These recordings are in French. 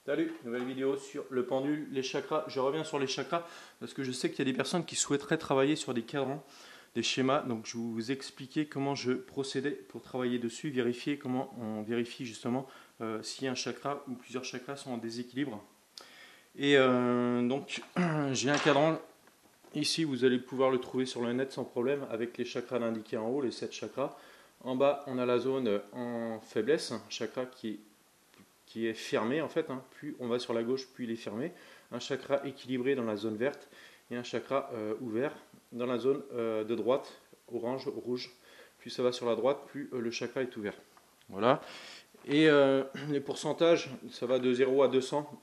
Salut, nouvelle vidéo sur le pendule, les chakras. Je reviens sur les chakras parce que je sais qu'il y a des personnes qui souhaiteraient travailler sur des cadrans, des schémas. Donc je vais vous expliquer comment je procédais pour travailler dessus, vérifier comment on vérifie justement si un chakra ou plusieurs chakras sont en déséquilibre. Et donc j'ai un cadran ici, vous allez pouvoir le trouver sur le net sans problème avec les chakras indiqués en haut, les 7 chakras. En bas, on a la zone en faiblesse, un chakra qui est fermé en fait, hein. Plus on va sur la gauche, plus il est fermé. Un chakra équilibré dans la zone verte et un chakra ouvert dans la zone de droite, orange, rouge. Plus ça va sur la droite, plus le chakra est ouvert. Voilà. Et les pourcentages, ça va de 0 à 200.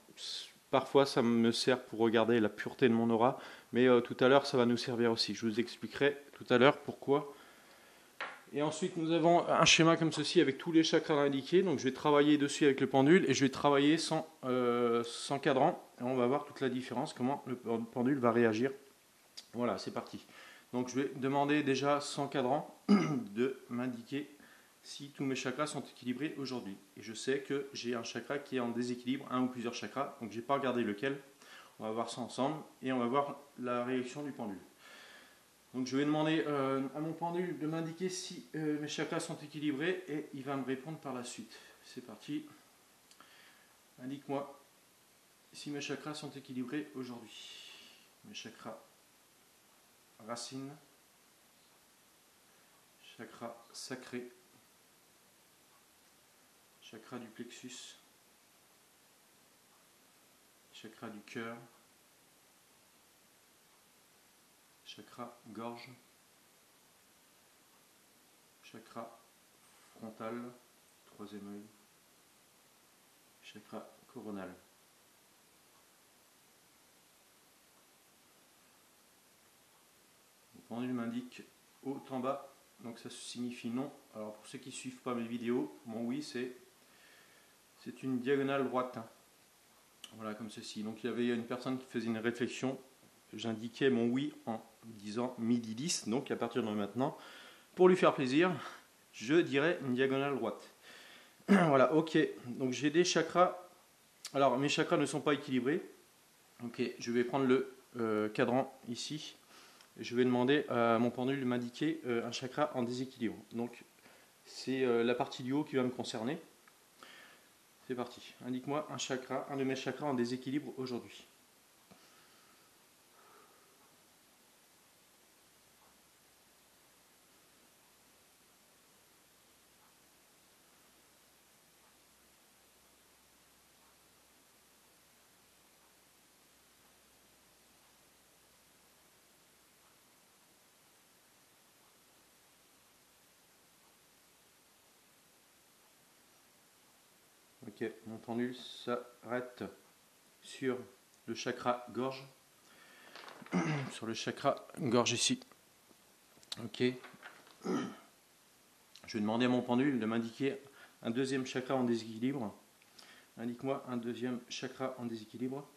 Parfois, ça me sert pour regarder la pureté de mon aura, mais tout à l'heure, ça va nous servir aussi. Je vous expliquerai tout à l'heure pourquoi. Et ensuite, nous avons un schéma comme ceci avec tous les chakras indiqués. Donc, je vais travailler dessus avec le pendule et je vais travailler sans cadran. Et on va voir toute la différence, comment le pendule va réagir. Voilà, c'est parti. Donc, je vais demander déjà sans cadran de m'indiquer si tous mes chakras sont équilibrés aujourd'hui. Et je sais que j'ai un chakra qui est en déséquilibre, un ou plusieurs chakras. Donc, je n'ai pas regardé lequel. On va voir ça ensemble et on va voir la réaction du pendule. Donc je vais demander à mon pendule de m'indiquer si mes chakras sont équilibrés et il va me répondre par la suite. C'est parti. Indique-moi si mes chakras sont équilibrés aujourd'hui. Mes chakras racines, chakra sacré, chakra du plexus, chakra du cœur, chakra gorge, chakra frontal, troisième œil, chakra coronal. Le pendule m'indique haut en bas, donc ça signifie non. Alors pour ceux qui ne suivent pas mes vidéos, mon oui c'est une diagonale droite. Voilà, comme ceci. Donc il y avait une personne qui faisait une réflexion. J'indiquais mon oui en disant midi 10. Donc à partir de maintenant, pour lui faire plaisir, je dirais une diagonale droite. Voilà, ok. Donc j'ai des chakras. Alors mes chakras ne sont pas équilibrés. Ok, je vais prendre le cadran ici. Je vais demander à mon pendule de m'indiquer un chakra en déséquilibre. Donc c'est la partie du haut qui va me concerner. C'est parti. Indique-moi un de mes chakras en déséquilibre aujourd'hui. Ok, mon pendule s'arrête sur le chakra gorge. Sur le chakra gorge ici. Ok. Je vais demander à mon pendule de m'indiquer un deuxième chakra en déséquilibre. Indique-moi un deuxième chakra en déséquilibre.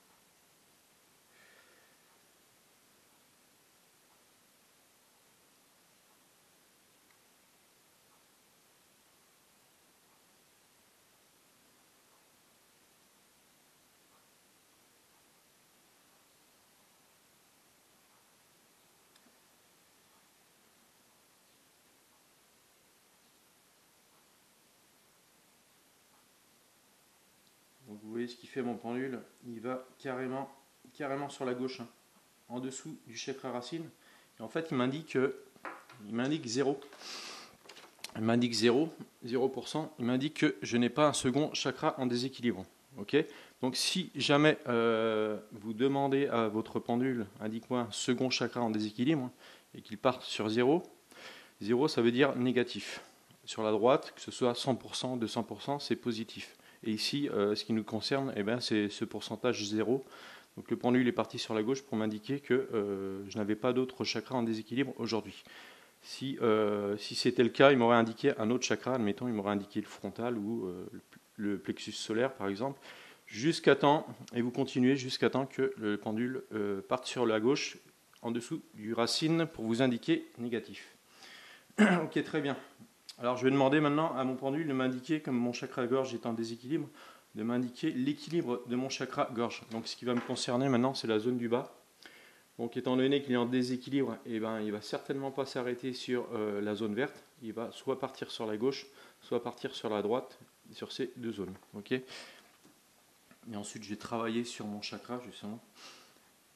Donc vous voyez ce qu'il fait mon pendule. Il va carrément sur la gauche, hein, en dessous du chakra racine. Et en fait, il m'indique 0. Il m'indique 0%. Il m'indique que je n'ai pas un second chakra en déséquilibre. Ok. Donc si jamais vous demandez à votre pendule, indique-moi un second chakra en déséquilibre, et qu'il parte sur 0, 0 ça veut dire négatif. Sur la droite, que ce soit 100%, 200%, c'est positif. Et ici, ce qui nous concerne, eh ben, c'est ce pourcentage 0. Donc le pendule est parti sur la gauche pour m'indiquer que je n'avais pas d'autre chakra en déséquilibre aujourd'hui. Si c'était le cas, il m'aurait indiqué un autre chakra, admettons, il m'aurait indiqué le frontal ou le plexus solaire par exemple, jusqu'à temps, et vous continuez jusqu'à temps que le pendule parte sur la gauche, en dessous du racine, pour vous indiquer négatif. Ok, très bien. Alors je vais demander maintenant à mon pendule de m'indiquer, comme mon chakra gorge est en déséquilibre, de m'indiquer l'équilibre de mon chakra gorge. Donc ce qui va me concerner maintenant, c'est la zone du bas. Donc étant donné qu'il est en déséquilibre, il va certainement pas s'arrêter sur la zone verte. Il va soit partir sur la gauche, soit partir sur la droite, sur ces deux zones. Ok. Et ensuite, je vais travailler sur mon chakra, justement.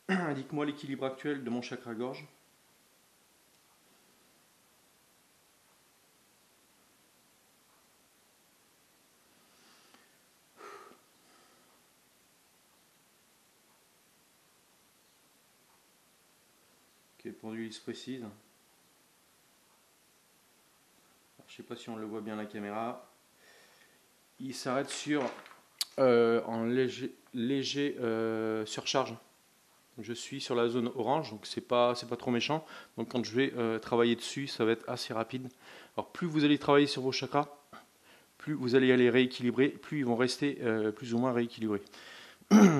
Indique-moi l'équilibre actuel de mon chakra gorge. Ok, pendule il se précise. Alors, je ne sais pas si on le voit bien à la caméra. Il s'arrête sur en léger surcharge. Je suis sur la zone orange, donc c'est pas trop méchant. Donc quand je vais travailler dessus, ça va être assez rapide. Alors plus vous allez travailler sur vos chakras, plus vous allez aller rééquilibrer, plus ils vont rester plus ou moins rééquilibrés.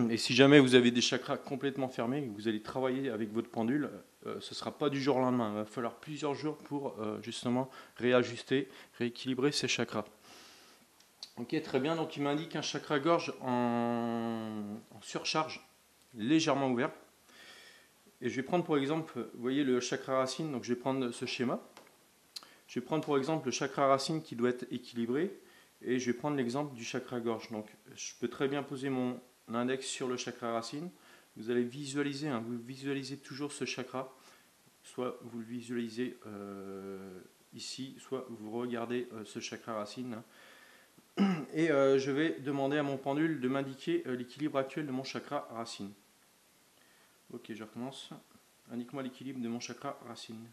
Et si jamais vous avez des chakras complètement fermés, vous allez travailler avec votre pendule, ce ne sera pas du jour au lendemain. Il va falloir plusieurs jours pour justement réajuster, rééquilibrer ces chakras. Ok, très bien. Donc il m'indique un chakra gorge en surcharge, légèrement ouvert. Et je vais prendre pour exemple, vous voyez le chakra racine, donc je vais prendre ce schéma. Je vais prendre pour exemple le chakra racine qui doit être équilibré. Et je vais prendre l'exemple du chakra gorge. Donc je peux très bien poser mon index sur le chakra racine. Vous allez visualiser, vous visualisez toujours ce chakra. Soit vous le visualisez ici, soit vous regardez ce chakra racine. Et je vais demander à mon pendule de m'indiquer l'équilibre actuel de mon chakra racine. Ok, je recommence. Indique-moi l'équilibre de mon chakra racine.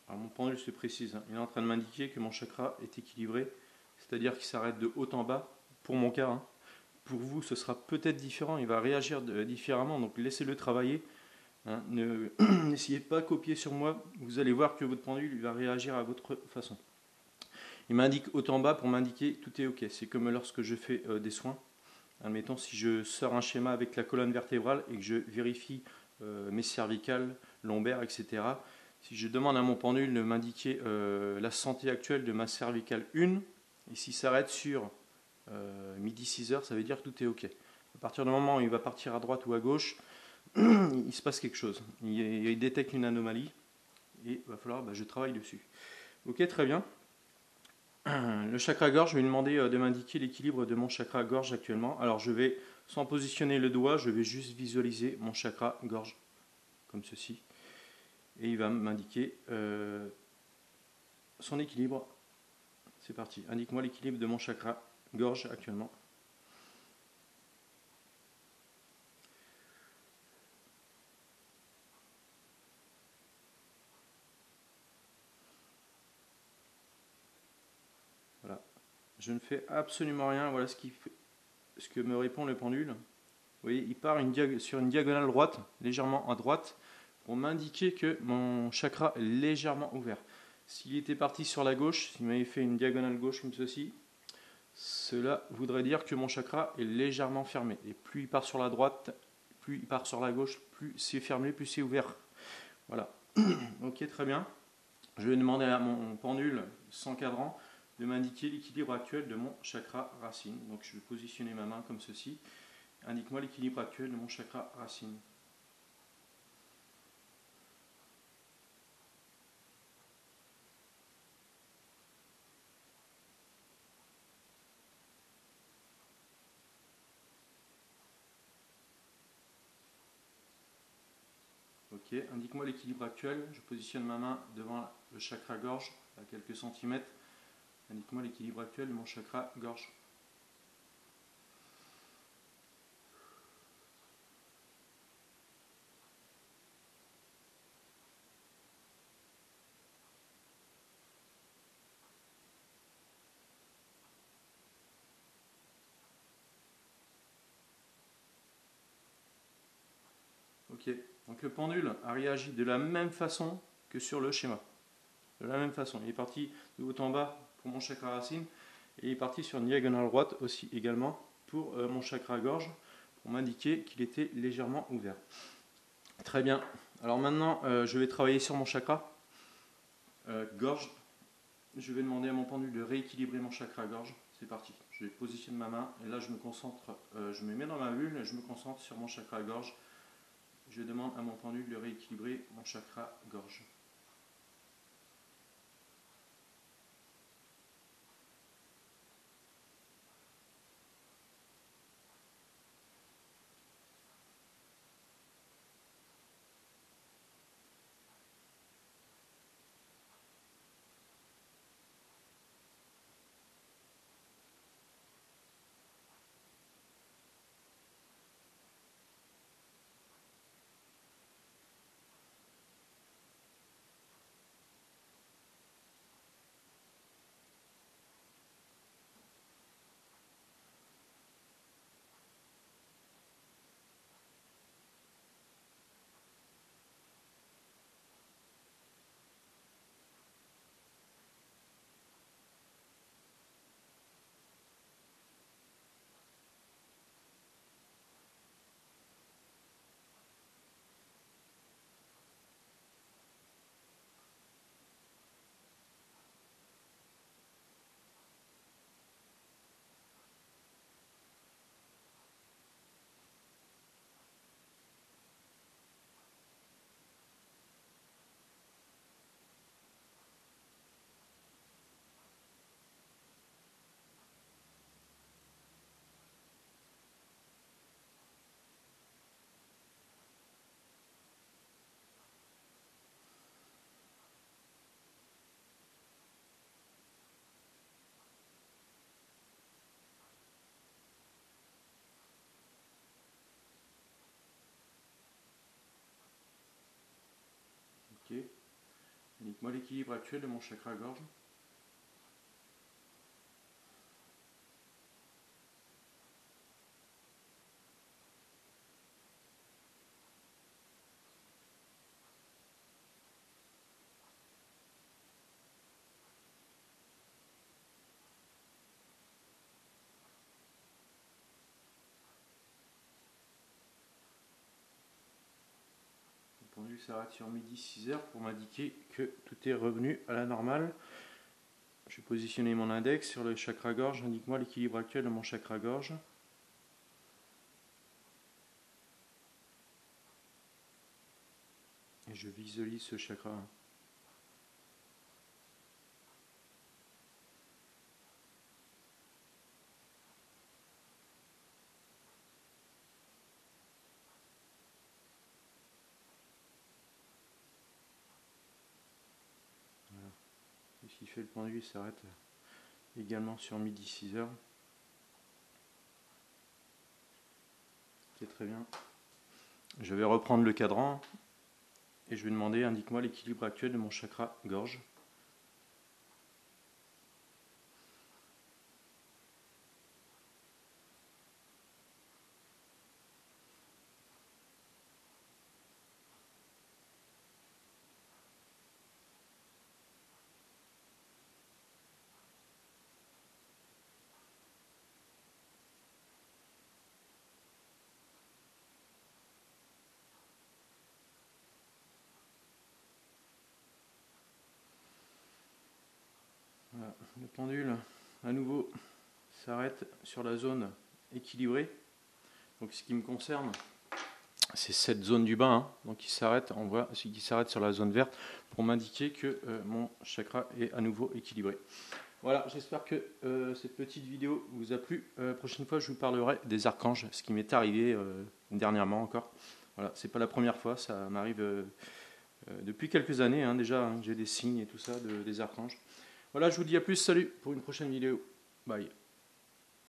Alors mon pendule se précise, il est en train de m'indiquer que mon chakra est équilibré, c'est-à-dire qu'il s'arrête de haut en bas, pour mon cas. Pour vous, ce sera peut-être différent, il va réagir différemment, donc laissez-le travailler. N'essayez pas de copier sur moi, vous allez voir que votre pendule va réagir à votre façon. Il m'indique haut en bas pour m'indiquer tout est ok. C'est comme lorsque je fais des soins. Admettons, si je sors un schéma avec la colonne vertébrale et que je vérifie mes cervicales, lombaires, etc. Si je demande à mon pendule de m'indiquer la santé actuelle de ma cervicale 1, et s'il s'arrête sur midi 6 heures, ça veut dire que tout est ok. À partir du moment où il va partir à droite ou à gauche, il se passe quelque chose. Il détecte une anomalie et il va falloir que je travaille dessus. Ok, très bien. Le chakra gorge, je vais lui demander de m'indiquer l'équilibre de mon chakra gorge actuellement. Alors je vais, sans positionner le doigt, je vais juste visualiser mon chakra gorge, comme ceci. Et il va m'indiquer son équilibre. C'est parti. Indique-moi l'équilibre de mon chakra gorge actuellement. Voilà. Je ne fais absolument rien. Voilà ce que me répond le pendule. Vous voyez, il part sur une diagonale droite, légèrement à droite, pour m'indiquer que mon chakra est légèrement ouvert. S'il était parti sur la gauche, s'il m'avait fait une diagonale gauche comme ceci, cela voudrait dire que mon chakra est légèrement fermé. Et plus il part sur la droite, plus il part sur la gauche, plus c'est fermé, plus c'est ouvert. Voilà. Ok, très bien. Je vais demander à mon pendule sans cadran de m'indiquer l'équilibre actuel de mon chakra racine. Donc je vais positionner ma main comme ceci. Indique-moi l'équilibre actuel de mon chakra racine. Ok, indique-moi l'équilibre actuel. Je positionne ma main devant le chakra gorge à quelques centimètres. Indique-moi l'équilibre actuel de mon chakra gorge. Ok, donc le pendule a réagi de la même façon que sur le schéma. De la même façon, il est parti de haut en bas pour mon chakra racine. Et il est parti sur une diagonale droite aussi également pour mon chakra gorge, pour m'indiquer qu'il était légèrement ouvert. Très bien. Alors maintenant, je vais travailler sur mon chakra gorge. Je vais demander à mon pendule de rééquilibrer mon chakra gorge. C'est parti. Je positionne ma main et là je me concentre, je me mets dans ma bulle et je me concentre sur mon chakra gorge. Je demande à mon pendule de rééquilibrer mon chakra gorge. Ok. Indique-moi l'équilibre actuel de mon chakra gorge. Le pendule s'arrête sur midi 6h pour m'indiquer que tout est revenu à la normale. Je vais positionner mon index sur le chakra gorge. Indique-moi l'équilibre actuel de mon chakra gorge. Et je visualise ce chakra. Voilà. Et ce qui fait le pendule s'arrête également sur midi 6h. Ok, très bien. Je vais reprendre le cadran et je vais demander, indique-moi l'équilibre actuel de mon chakra gorge. Voilà. Le pendule, à nouveau, s'arrête sur la zone équilibrée. Donc, ce qui me concerne, c'est cette zone du bas, hein. Donc il s'arrête, on voit qu'il s'arrête sur la zone verte pour m'indiquer que mon chakra est à nouveau équilibré. Voilà, j'espère que cette petite vidéo vous a plu. Prochaine fois, je vous parlerai des archanges, ce qui m'est arrivé dernièrement encore. Voilà, c'est pas la première fois, ça m'arrive depuis quelques années hein, déjà. Hein, j'ai des signes et tout ça des archanges. Voilà, je vous dis à plus, salut pour une prochaine vidéo. Bye.